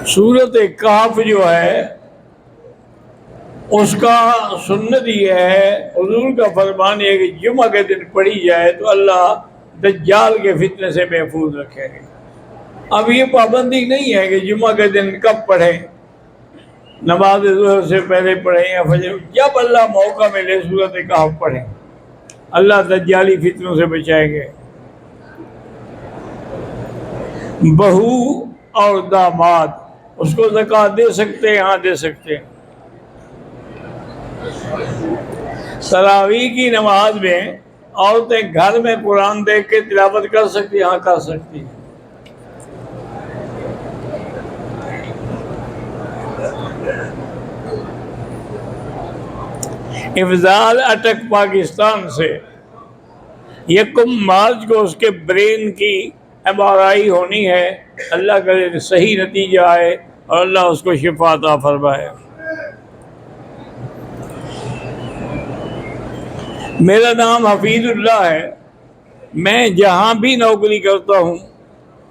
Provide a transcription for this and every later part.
سورت کہف جو ہے اس کا سنت یہ ہے، حضور کا فرمان یہ ہے کہ جمعہ کے دن پڑھی جائے تو اللہ دجال کے فتنے سے محفوظ رکھے گا۔ اب یہ پابندی نہیں ہے کہ جمعہ کے دن کب پڑھیں، نماز ظہر سے پہلے پڑھیں یا فجر، جب اللہ موقع ملے سورت کہف پڑھیں، اللہ دجالی فتنوں سے بچائیں گے۔ بہو اور داماد اس کو زکوٰۃ دے سکتے ہیں؟ ہاں دے سکتے ہیں۔ تراویح کی نماز میں عورتیں گھر میں قرآن دیکھ کے تلاوت کر سکتی ہیں؟ ہاں کر سکتی ہیں۔ افضال اٹک پاکستان سے 1 مارچ کو اس کے برین کی MRI ہونی ہے، اللہ کرے صحیح نتیجہ آئے اور اللہ اس کو شفا عطا فرمائے۔ میرا نام حفیظ اللہ ہے، میں جہاں بھی نوکری کرتا ہوں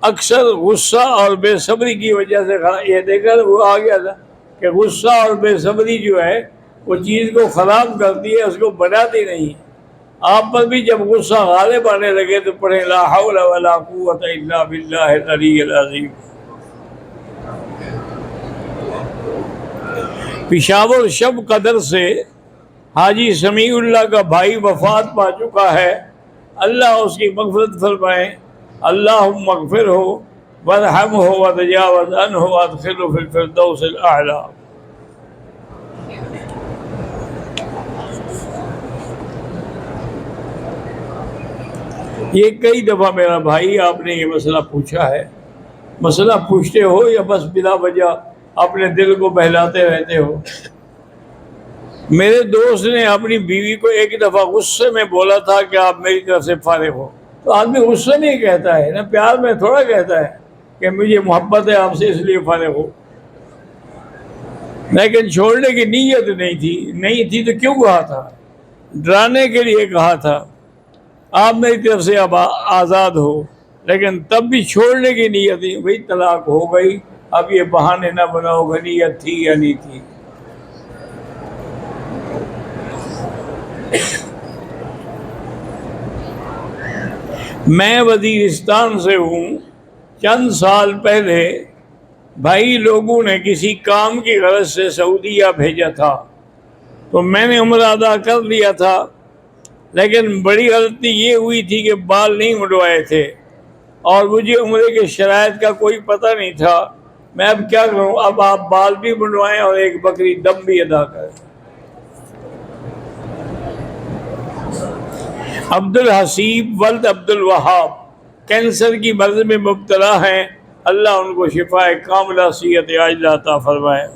اکثر غصہ اور بے صبری کی وجہ سے یہ دیکھا وہ آ گیا تھا کہ غصہ اور بے صبری جو ہے وہ چیز کو خراب کرتی ہے، اس کو بناتی نہیں۔ آپ پر بھی جب غصہ غالب آنے لگے تو پڑھیں لا حول ولا قوت الا باللہ العلی العظیم۔ پشاور شب قدر سے حاجی سمیع اللہ کا بھائی وفات پا چکا ہے، اللہ اس کی مغفرت فرمائے، اللہم اغفرہ وارحمہ وتجاوز عنہ وادخلہ فی الفردوس الاعلی۔ یہ کئی دفعہ میرا بھائی آپ نے یہ مسئلہ پوچھا ہے، مسئلہ پوچھتے ہو یا بس بلا وجہ اپنے دل کو بہلاتے رہتے ہو؟ میرے دوست نے اپنی بیوی کو ایک دفعہ غصے میں بولا تھا کہ آپ میری طرف سے فارغ ہو، تو آدمی غصے نہیں کہتا ہے نا، پیار میں تھوڑا کہتا ہے کہ مجھے محبت ہے آپ سے اس لیے فارغ ہو، لیکن چھوڑنے کی نیت نہیں تھی تو کیوں کہا تھا؟ ڈرانے کے لیے کہا تھا آپ میری طرف سے اب آزاد ہو، لیکن تب بھی چھوڑنے کی نیت نہیں، بھئی طلاق ہو گئی، اب یہ بہانے نہ بناؤ کہ نیت تھی یا نہیں تھی۔ میں وزیرستان سے ہوں، چند سال پہلے بھائی لوگوں نے کسی کام کی غرض سے سعودیہ بھیجا تھا تو میں نے عمرہ ادا کر لیا تھا، لیکن بڑی غلطی یہ ہوئی تھی کہ بال نہیں منڈوائے تھے اور مجھے عمرے کے شرائط کا کوئی پتہ نہیں تھا۔ میں اب کیا کروں؟ اب آپ بال بھی منڈوائیں اور ایک بکری دم بھی ادا کریں۔ عبد الحسیب ولد عبد الوہاب کینسر کی مرض میں مبتلا ہیں، اللہ ان کو شفاء کاملہ صحت عاجلہ عطا فرمائے۔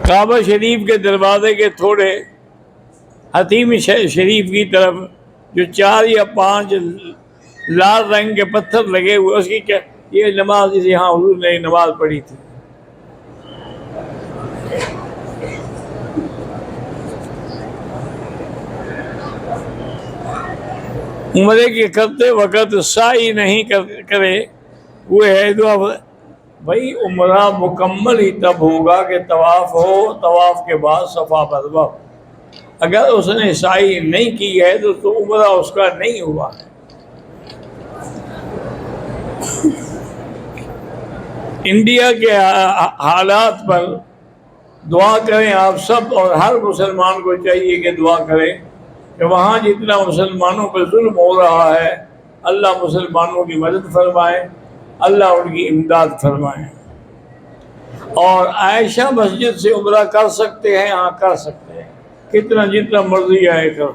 کعبہ شریف کے دروازے کے تھوڑے حتیم شریف کی طرف جو 4 یا 5 لال رنگ کے پتھر لگے ہوئے، اس کی کیا یہ نماز یہاں حضور نے نماز پڑھی تھی۔ عمرے کے کرتے وقت سعی نہیں کرے وہ ہے دعا۔ بھائی عمرہ مکمل ہی تب ہوگا کہ طواف ہو، طواف کے بعد صفا مروا۔ اگر اس نے سعی نہیں کی ہے تو عمرہ اس کا نہیں ہوا۔ انڈیا کے حالات پر دعا کریں آپ سب، اور ہر مسلمان کو چاہیے کہ دعا کریں کہ وہاں جتنا مسلمانوں پہ ظلم ہو رہا ہے اللہ مسلمانوں کی مدد فرمائے، اللہ ان کی امداد فرمائے۔ اور عائشہ مسجد سے عمرہ کر سکتے ہیں؟ ہاں کر سکتے ہیں، جتنا مرضی آئے کر۔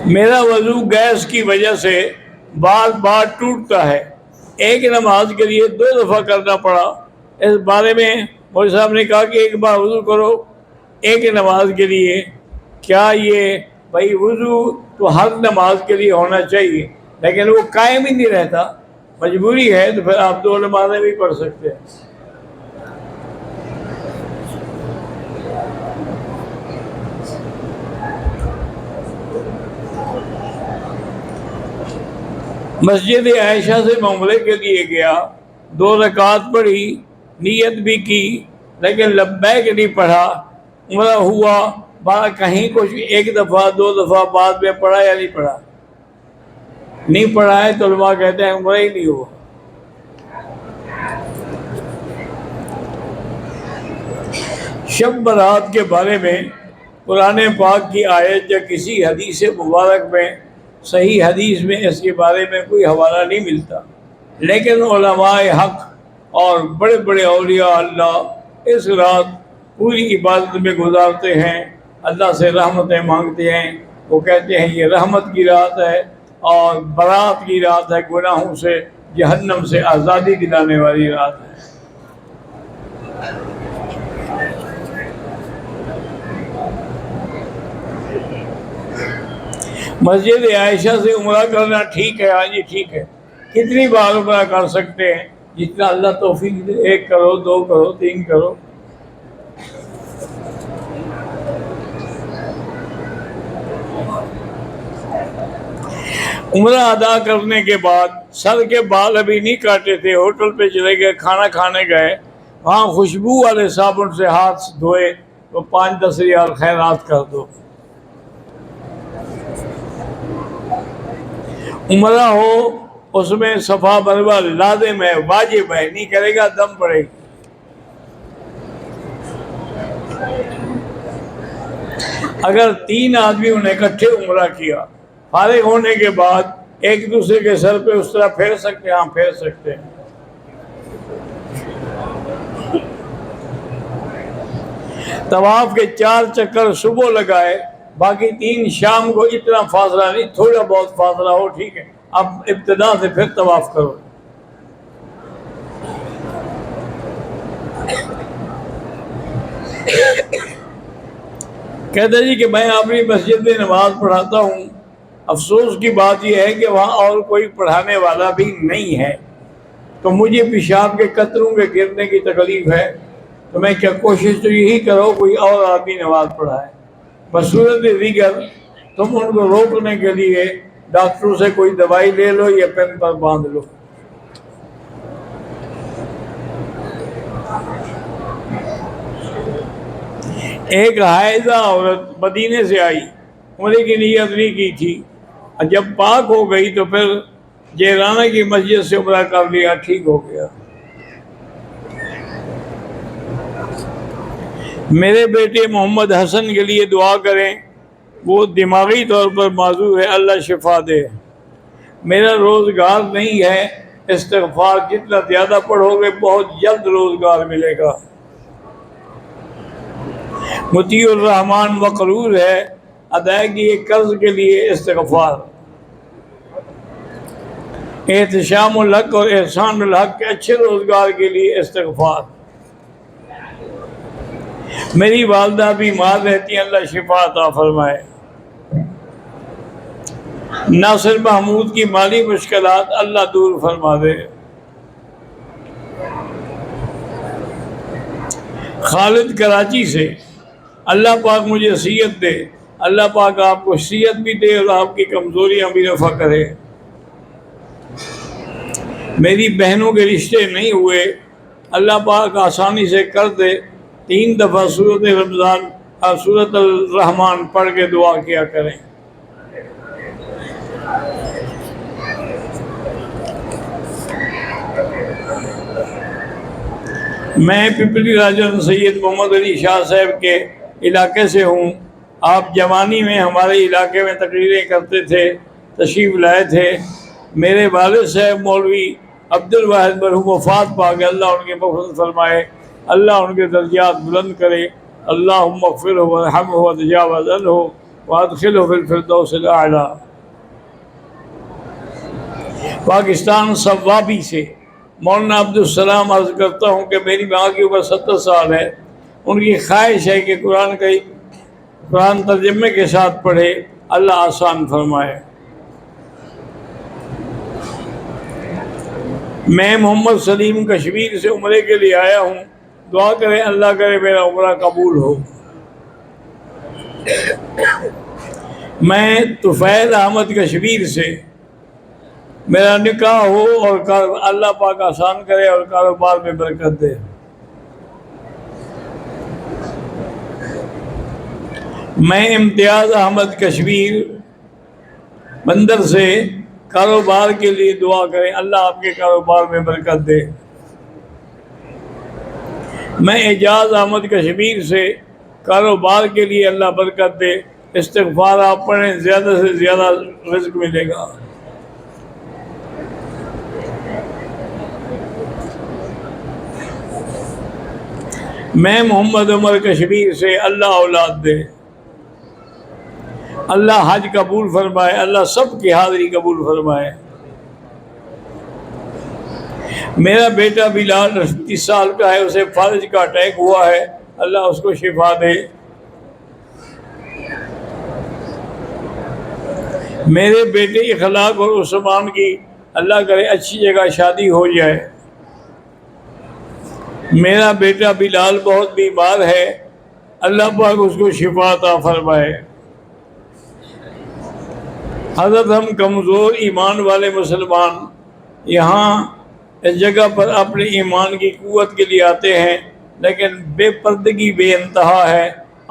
میرا وضو گیس کی وجہ سے بار بار ٹوٹتا ہے، ایک نماز کے لیے 2 دفعہ کرنا پڑا۔ اس بارے میں مولوی صاحب نے کہا کہ ایک بار وضو کرو ایک نماز کے لیے، کیا یہ بھائی وضو تو ہر نماز کے لیے ہونا چاہیے لیکن وہ قائم ہی نہیں رہتا، مجبوری ہے تو پھر آپ 2 نمازیں بھی پڑھ سکتے ہیں۔ مسجد عائشہ سے میں عمرے کے لیے گیا، 2 رکعت پڑھی، نیت بھی کی، لیکن لبیک نہیں پڑھا، عمرہ ہوا، بارہ کہیں کچھ 1 دفعہ 2 دفعہ بعد میں پڑھا یا نہیں پڑھا؟ نہیں پڑھا ہے تو علماء کہتے ہیں عمرہ ہی نہیں ہوا۔ شب برات کے بارے میں قرآن پاک کی آیت یا کسی حدیث مبارک میں، صحیح حدیث میں اس کے بارے میں کوئی حوالہ نہیں ملتا، لیکن علماء حق اور بڑے بڑے اولیاء اللہ اس رات پوری عبادت میں گزارتے ہیں، اللہ سے رحمتیں مانگتے ہیں۔ وہ کہتے ہیں یہ رحمت کی رات ہے اور برات کی رات ہے، گناہوں سے، جہنم سے آزادی دلانے والی رات ہے۔ مسجد عائشہ سے عمرہ کرنا ٹھیک ہے؟ ہاں جی ٹھیک ہے۔ کتنی بار عمرہ کر سکتے ہیں؟ جتنا اللہ توفیق دے، 1 کرو، 2 کرو، 3 کرو۔ عمرہ ادا کرنے کے بعد سر کے بال ابھی نہیں کاٹے تھے، ہوٹل پہ چلے گئے، کھانا کھانے گئے، وہاں خوشبو والے صابن سے ہاتھ دھوئے تو 5-10 ریال خیرات کر دو۔ عمرہ ہو اس میں صفا مروا لازم ہے، واجب ہے، نہیں کرے گا دم پڑے گی۔ اگر 3 آدمیوں نے اکٹھے عمرہ کیا، فارغ ہونے کے بعد ایک دوسرے کے سر پہ اس طرح پھیر سکتے ہیں؟ ہاں پھیر سکتے ہیں۔ طواف کے 4 چکر صبح لگائے، باقی 3 شام کو، اتنا فاصلہ نہیں، تھوڑا بہت فاصلہ ہو ٹھیک ہے، اب ابتدا سے پھر طواف کرو۔ کہتے جی کہ میں اپنی مسجد میں نماز پڑھاتا ہوں، افسوس کی بات یہ ہے کہ وہاں اور کوئی پڑھانے والا بھی نہیں ہے، تو مجھے پیشاب کے قطروں کے گرنے کی تکلیف ہے، تو میں کیا کوشش تو یہی کرو کوئی اور آدمی نماز پڑھائے۔ بصورت دیگر تم ان کو روکنے کے لیے ڈاکٹروں سے کوئی دوائی لے لو یا پین پر باندھ لو۔ ایک حائضہ عورت مدینے سے آئی، عمرے کی نیت نہیں کی تھی، جب پاک ہو گئی تو پھر جیرانہ کی مسجد سے عمرہ کر لیا، ٹھیک ہو گیا۔ میرے بیٹے محمد حسن کے لیے دعا کریں، وہ دماغی طور پر معذور ہے، اللہ شفا دے۔ میرا روزگار نہیں ہے، استغفار جتنا زیادہ پڑھو گے بہت جلد روزگار ملے گا۔ مطیع الرحمن مقرور ہے، ادائیگی قرض کے لیے استغفار۔ احتشام الحق اور احسان الحق کے اچھے روزگار کے لیے استغفار۔ میری والدہ بیمار رہتی ہیں، اللہ شفا عطا فرمائے۔ ناصر محمود کی مالی مشکلات اللہ دور فرما دے۔ خالد کراچی سے، اللہ پاک مجھے صحت دے، اللہ پاک آپ کو صحت بھی دے اور آپ کی کمزوریاں بھی رفع کرے۔ میری بہنوں کے رشتے نہیں ہوئے، اللہ پاک آسانی سے کر دے۔ 3 دفعہ سورۃ رمضان اور سورۃ الرحمن پڑھ کے دعا کیا کریں۔ میں پپلی راجن سید محمد علی شاہ صاحب کے علاقے سے ہوں۔ آپ جوانی میں ہمارے علاقے میں تقریریں کرتے تھے، تشریف لائے تھے۔ میرے والد صاحب مولوی عبد الواحد مرحوم وفات پا گئے، اللہ ان کے مغفرت فرمائے، اللہ ان کے درجات بلند کرے، اللہم اغفرہ وارحمہ وتجاوز عنہ وادخلہ فی الفردوس الاعلی۔ پاکستان صوابی سے مولانا عبدالسلام عرض کرتا ہوں کہ میری ماں کی عمر 70 سال ہے، ان کی خواہش ہے کہ قرآن ترجمے کے ساتھ پڑھے، اللہ آسان فرمائے۔ میں محمد سلیم کشمیر سے عمرے کے لیے آیا ہوں، دعا کریں اللہ کرے میرا عمرہ قبول ہو۔ میں طفیل احمد کشمیر سے، میرا نکاح ہو اور اللہ پاک آسان کرے اور کاروبار میں برکت دے۔ میں امتیاز احمد کشمیر بندر سے کاروبار کے لیے دعا کریں، اللہ آپ کے کاروبار میں برکت دے۔ میں اعجاز احمد کشمیر سے کاروبار کے لیے اللہ برکت دے، استغفار آپ پڑھیں، زیادہ سے زیادہ رزق ملے گا۔ میں محمد عمر کشمیر سے اللہ اولاد دے، اللہ حج قبول فرمائے، اللہ سب کی حاضری قبول فرمائے۔ میرا بیٹا بلال 30 سال کا ہے، اسے فالج کا اٹیک ہوا ہے، اللہ اس کو شفا دے۔ میرے بیٹے اخلاق اور عثمان کی اللہ کرے اچھی جگہ شادی ہو جائے۔ میرا بیٹا بلال بہت بیمار ہے، اللہ پاک اس کو شفا عطا فرمائے۔ حضرت ہم کمزور ایمان والے مسلمان یہاں اس جگہ پر اپنے ایمان کی قوت کے لیے آتے ہیں، لیکن بے پردگی بے انتہا ہے،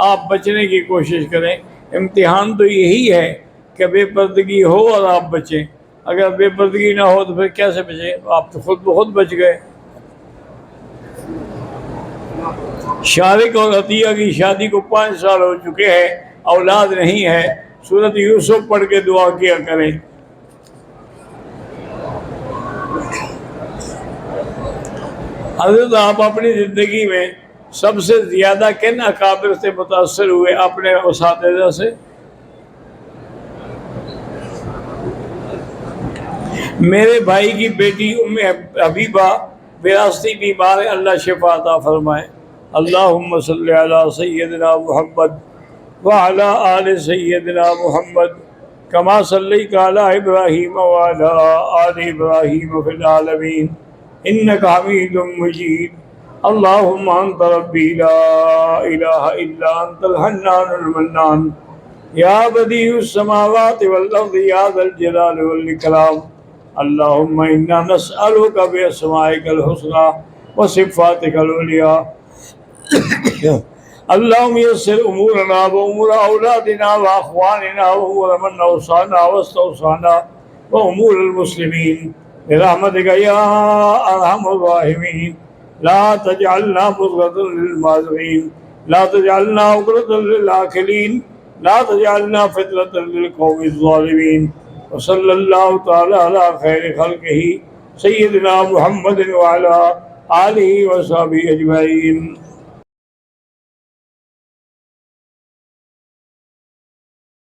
آپ بچنے کی کوشش کریں۔ امتحان تو یہی ہے کہ بے پردگی ہو اور آپ بچیں، اگر بے پردگی نہ ہو تو پھر کیسے بچیں؟ آپ تو خود بخود بچ گئے۔ شارق اور عطیہ کی شادی کو 5 سال ہو چکے ہیں، اولاد نہیں ہے، سورۃ یوسف پڑھ کے دعا کیا کریں۔ حضرت آپ اپنی زندگی میں سب سے زیادہ کن اکابر سے متاثر ہوئے؟ اپنے اساتذہ سے۔ میرے بھائی کی بیٹی ام حبیبہ وراثتی بیمار ہے، اللہ شفا عطا فرمائے۔ اللہم صلی علی سیدنا محمد وعلی آل سیدنا محمد کما صلیت علی ابراہیم وعلی آل ابراہیم فی العالمین انک حمید مجید۔ اللہم انت ربی لا الہ الا انت الحنان المنان یا بدیع السماوات والارض یا ذا الجلال والاکرام۔ اللہم انا نسألک باسمائک الحسنی وصفاتک العلیٰ۔ اللہم یسر امورنا وامور اولادنا واخواننا وامور من اوصانا واستوصانا وامور المسلمین برحمتک یا ارحم الراحمین۔ لا تجعلنا مضغة للماضرین، لا تجعلنا عقدة للآکلین، لا تجعلنا فتنة للقوم الظالمین۔ وصلی اللہ تعالی علی خیر خلقہ سیدنا محمد وعلی آلہ وصحبہ اجمعین۔